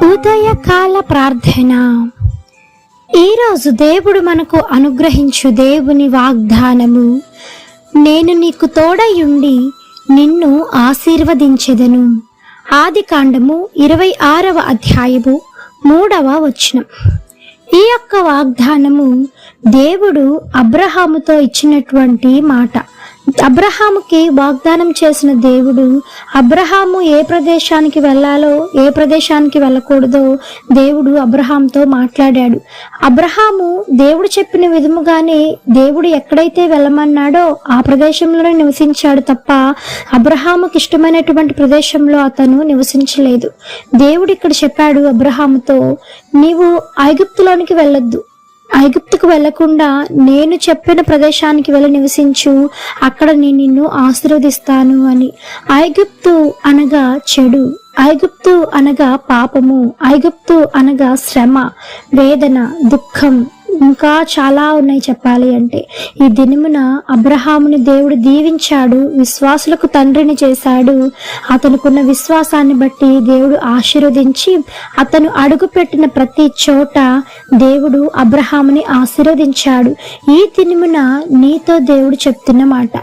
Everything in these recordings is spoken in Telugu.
ఉదయకాల ప్రార్థన. ఈరోజు దేవుడు మనకు అనుగ్రహించు దేవుని వాగ్దానము. నేను నీకు తోడయుండి నిన్ను ఆశీర్వదించెదను. ఆదికాండము 26వ అధ్యాయము 3వ వచనం. ఈ యొక్క వాగ్దానము దేవుడు అబ్రహాముతో ఇచ్చినటువంటి మాట. అబ్రహాముకి వాగ్దానం చేసిన దేవుడు అబ్రహాము ఏ ప్రదేశానికి వెళ్ళాలో ఏ ప్రదేశానికి వెళ్ళకూడదో దేవుడు అబ్రహాంతో మాట్లాడాడు. అబ్రహాము దేవుడు చెప్పిన విధముగానే దేవుడు ఎక్కడైతే వెళ్ళమన్నాడో ఆ ప్రదేశంలోనే నివసించాడు తప్ప అబ్రహాముకి ఇష్టమైనటువంటి ప్రదేశంలో అతను నివసించలేదు. దేవుడు ఇక్కడ చెప్పాడు అబ్రహాముతో, నీవు ఐగుప్తులోనికి వెళ్ళొద్దు, ఐగుప్తుకు వెళ్లకుండా నేను చెప్పిన ప్రదేశానికి వెళ్ళి నివసించు, అక్కడ నేను నిన్ను ఆశీర్వదిస్తాను అని. ఐగుప్తు అనగా చెడు, ఐగుప్తు అనగా పాపము, ఐగుప్తు అనగా శ్రమ, వేదన, దుఃఖం, ఇంకా చాలా ఉన్నాయి చెప్పాలి అంటే. ఈ దినమున అబ్రహాముని దేవుడు దీవించాడు, విశ్వాసులకు తండ్రిని చేశాడు. అతనుకున్న విశ్వాసాన్ని బట్టి దేవుడు ఆశీర్వదించి అతను అడుగుపెట్టిన ప్రతి చోట దేవుడు అబ్రహాముని ఆశీర్వదించాడు. ఈ దినమున నీతో దేవుడు చెప్తున్న మాట,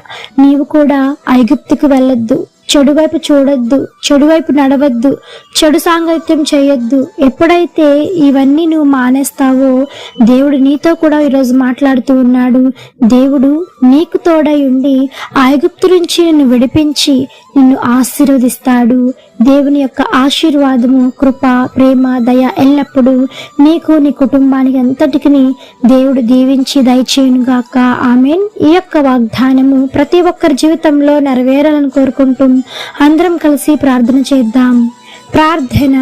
నీవు కూడా ఐగుప్తుకు వెళ్ళొద్దు, చెడు వైపు చూడొద్దు, చెడు వైపు నడవద్దు, చెడు సాంగత్యం చేయొద్దు. ఎప్పుడైతే ఇవన్నీ నువ్వు మానేస్తావో దేవుడు నీతో కూడా ఈరోజు మాట్లాడుతూ ఉన్నాడు. దేవుడు నీకు తోడై ఉండి ఐగుప్తు నుంచి నిన్ను విడిపించి నిన్ను ఆశీర్వదిస్తాడు. దేవుని యొక్క ఆశీర్వాదము, కృప, ప్రేమ, దయ ఎల్లప్పుడూ నీకు నీ కుటుంబానికి అంతటికి దేవుడు దీవించి దయచేయునుగాక. ఆమేన్. ఈ యొక్క వాగ్దానము ప్రతి ఒక్కరి జీవితంలో నెరవేరాలని కోరుకుంటూ అందరం కలిసి ప్రార్థన చేద్దాం. ప్రార్థన.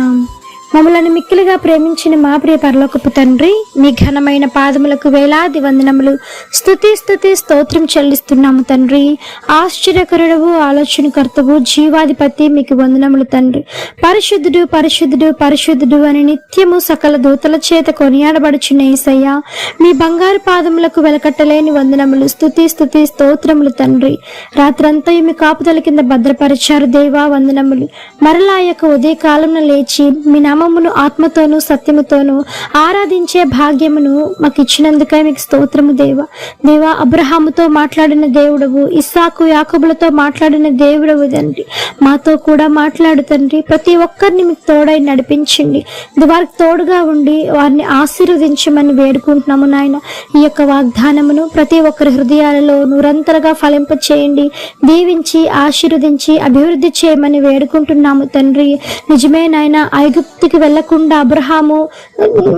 మమ్మలను మిక్కిలిగా ప్రేమించిన మా ప్రియ పరలోకపు తండ్రి, మీ ఘనమైన పాదములకు వేలాది వందనములు, స్తుతి స్తోత్రం చెల్లిస్తున్నాము తండ్రి. ఆశ్చర్యకరుడవు, ఆలోచనకర్తవు, జీవాధిపతి, మీకు వందనములు తండ్రి. పరిశుద్ధుడు పరిశుద్ధుడు పరిశుద్ధుడు అని నిత్యము సకల దూతల చేత కొనియాడబడుచున్న యేసయ్య, మీ బంగారు పాదములకు వెలకట్టలేని వందనములు, స్తుతి స్తోత్రములు తండ్రి. రాత్రంతా మీ కాపుదల కింద భద్రపరిచారు దేవా, వందనములు. మరలా యొక్క ఉదయ కాలంలో లేచి మీ నామమును ఆత్మతోనూ సత్యముతోనూ ఆరాధించే భాగ్యమును మాకు ఇచ్చినందుకై మీకు స్తోత్రము దేవా. దేవా, అబ్రహాముతో మాట్లాడిన దేవుడవు, ఇస్సాకు యాకోబులతో మాట్లాడిన దేవుడవు తండ్రి. మాతో కూడా మాట్లాడు తండ్రి. ప్రతి ఒక్కరిని మీకు తోడై నడిపించండి. వారికి తోడుగా ఉండి వారిని ఆశీర్వదించమని వేడుకుంటున్నాము నాయన. ఈ యొక్క వాగ్దానమును ప్రతి ఒక్కరి హృదయాలలో నిరంతరంగా ఫలింప చేయండి, దీవించి ఆశీర్వదించి అభివృద్ధి చేయమని వేడుకుంటున్నాము తండ్రి. నిజమే నాయన, ఐగుప్తుకి వెళ్లకుండా అబ్రహాము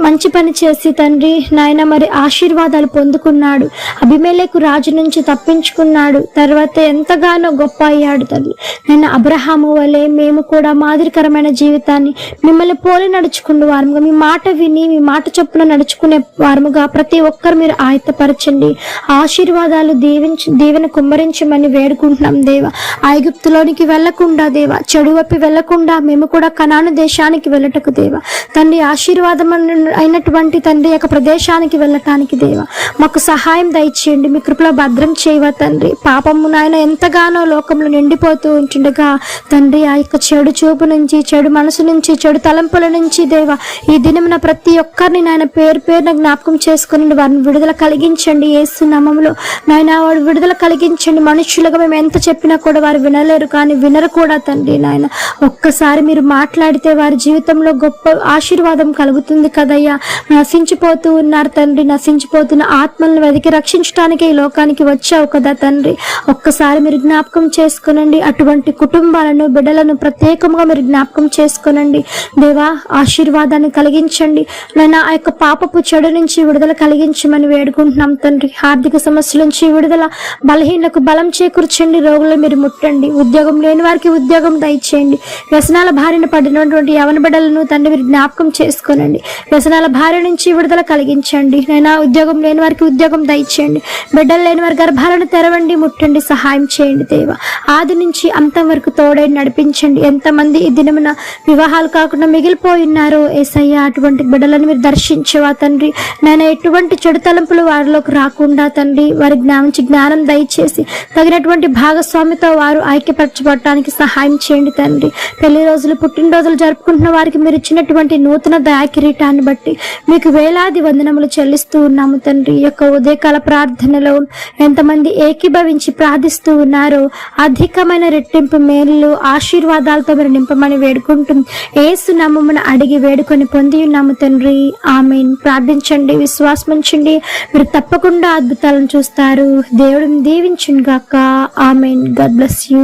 మంచి పని చేసి తండ్రి నాయన మరి ఆశీర్వాదాలు పొందుకున్నాడు. అబీమెలెకు రాజు నుంచి తప్పించుకున్నాడు. తర్వాత ఎంతగానో గొప్ప అయ్యాడు తండ్రి. నేను అబ్రహాము వలె మేము కూడా మాదిరికరమైన జీవితాన్ని మిమ్మల్ని పోలి నడుచుకునే వారముగా, మీ మాట విని మీ మాట చొప్పున నడుచుకునే వారముగా ప్రతి ఒక్కరు మీరు ఆయత్తపరచండి. ఆశీర్వాదాలు దీవెన కుమ్మరించమని వేడుకుంటున్నాం దేవా. ఐగుప్తులోనికి వెళ్లకుండా దేవా, చెడు వైపు వెళ్లకుండా మేము కూడా కనాను దేశానికి వెళ్ళటకు దేవా తండ్రి, ఆశీర్వాదం అయినటువంటి తండ్రి యొక్క ప్రదేశానికి వెళ్ళటానికి దేవా మాకు సహాయం దయచేయండి. మీ కృపలో భద్రం చేయవ తండ్రి. పాపము నాయన ఎంతగానో లోకంలో నిండిపోతూ ఉంటుండగా తండ్రి, ఆ యొక్క చెడు చూపు నుంచి, చెడు మనసు నుంచి, చెడు తలంపుల నుంచి దేవా ఈ దినమున ప్రతి ఒక్కరిని నాయన పేరున జ్ఞాపకం చేసుకుని వారిని విడుదల కలిగించండి. యేసు నామములో నాయన వాడు విడుదల కలిగించండి. మనుషులుగా మేము ఎంత చెప్పినా కూడా వారు వినలేరు, కానీ వినరు కూడా తండ్రి నాయన. ఒక్కసారి మీరు మాట్లాడితే వారి జీవితంలో గొప్ప ఆశీర్వాదం కలుగుతుంది కదయ్యా. నశించిపోతూ ఉన్నారు తండ్రి, నశించిపోతున్న ఆత్మలను వెతికి రక్షించడానికి ఈ లోకానికి వచ్చావు కదా తండ్రి. ఒక్కసారి మీరు జ్ఞాపకం చేసుకునండి. అటువంటి కుటుంబాలను, బిడ్డలను ప్రత్యేకంగా మీరు జ్ఞాపకం చేసుకునండి దేవా. ఆశీర్వాదాన్ని కలిగించండి నైనా. ఆ యొక్క పాపపు చెడు నుంచి విడుదల కలిగించమని వేడుకుంటున్నాం తండ్రి. ఆర్థిక సమస్యల నుంచి విడుదల, బలహీనలకు బలం చేకూర్చండి. రోగులు మీరు ముట్టండి. ఉద్యోగం లేని వారికి ఉద్యోగం దయచేయండి. వ్యసనాల బారిన పడినటువంటి యవన బిడ్డలను తండ్రి మీరు జ్ఞాపకం చేసుకోనండి. వ్యసనాల భార్య నుంచి విడుదల కలిగించండి నైనా. ఉద్యోగం లేని వారికి ఉద్యోగం దయచేయండి. బిడ్డలు లేని వారి గర్భాలను తెరవండి, ముట్టండి, సహాయం చేయండి దేవా. ఆది నుంచి అంతం వరకు తోడై నడిపించండి. ఎంతమంది ఈ దినమున వివాహాలు కాకుండా మిగిలిపోయి ఉన్నారో యేసయ్య, అటువంటి బిడ్డలను మీరు దర్శించవా తండ్రి నైనా. ఎటువంటి చెడు తలంపులు వారిలోకి రాకుండా తండ్రి వారి జ్ఞానం దయచేసి తగినటువంటి భాగస్వామితో వారు ఐక్యపరచబడటానికి సహాయం చేయండి తండ్రి. పెళ్లి రోజులు, పుట్టినరోజులు జరుపుకుంటున్న వారికి మీరు ఇచ్చినటువంటి నూతన దయాకిరీటాన్ని బట్టి మీకు వేలాది వందనములు చెల్లిస్తూ ఉన్నాము తండ్రి. ఈ యొక్క ఉదయకాల ప్రార్థనలో ఎంతమంది ఏకీభవించి ప్రార్థిస్తూ ఉన్నారో అధికమైన రెట్టింపు మేలు ఆశీర్వాదాలతో మీరు నింపమని వేడుకుంటూ యేసు నామమున అడిగి వేడుకొని పొంది ఉన్నాము తండ్రి. ఆమేన్. ప్రార్థించండి, విశ్వాసం ఉంచండి, మీరు తప్పకుండా అద్భుతాలను చూస్తారు. దేవుడిని దీవించును గాక. ఆమేన్. God bless you.